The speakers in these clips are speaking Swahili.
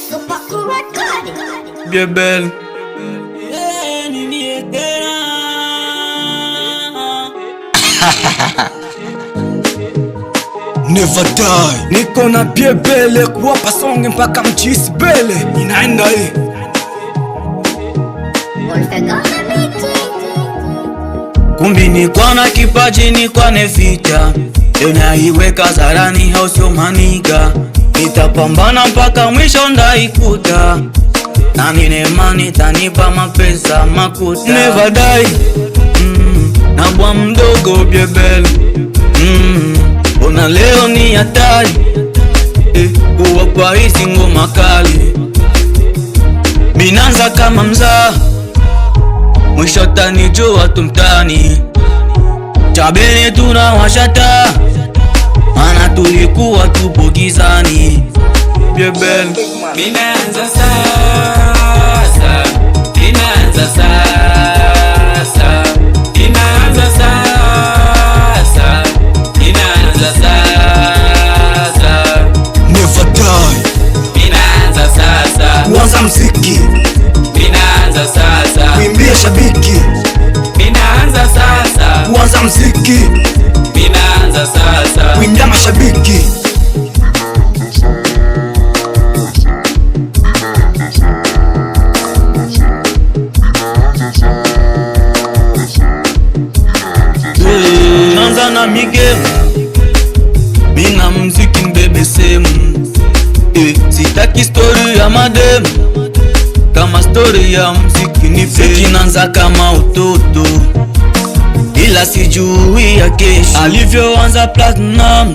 Super cool record. Bien belle. Never die. Niko na Bien Belle kuwapa songe mpaka mchisi bele. Inaenda hii. Kumbi niko na kipaji niko neficha. Leo naiweka zarani hausio maniga. Nitapambana mpaka mwisho ndaikuta. Na ninemani tanipa mapesa makuta. Never die. Na bwa mdogo Bien Belle. Ona leo ni hatari. Kuwapa hizi ngoma kali. Binanza kama mzaa, mwisho tanijua tumtani. Chabene tunawashata, mana tulikuwa tupo gizani. Bien Belle. Binanza sasa, binanza sasa, binanza sasa, binanza sasa. Never die. Binanza sasa, Kuanza mziki, binanza sasa, kuimbia shabiki. binanza sasa, Kuanza mziki, binanza sasa. kuimbia mashabiki. Nanza na mige, mina mziki mbebe semu. Sitaki story ya madem, kama story ya mziki ni fake. Nanza kama utoto, ila sijui ya kesho. Alivyoanza platinum,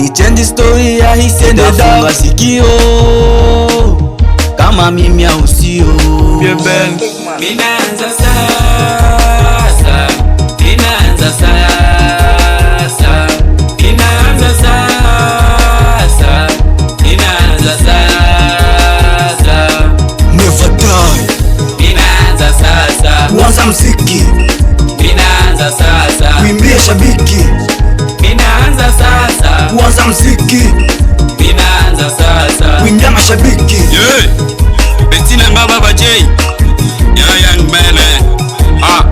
ichange story ya hisende dawa sikio. Kama mimi au sio. Bien Belle. Binanza sasa, binanza sasa, binanza sasa, binanza sasa. Never die. Binanza sasa, Kuanza mziki, binanza sasa, kuimbia shabiki. binanza sasa, Kuanza mziki, binanza sasa. kuimbia mashabiki. Yeah, Bettina Baba J. Yeah, young Belle.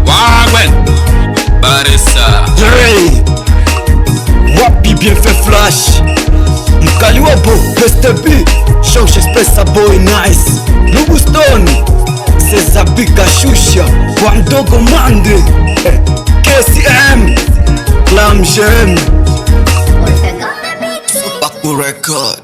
Wagwen. Barissa. Hey, wapi bien fait flash. Mkali wapo, PSTB. Show Spesa boy nice. Lubu Stone. Seza bika shusha. Kwa mdogo mande. KCM. Clam Jem. Super cool record.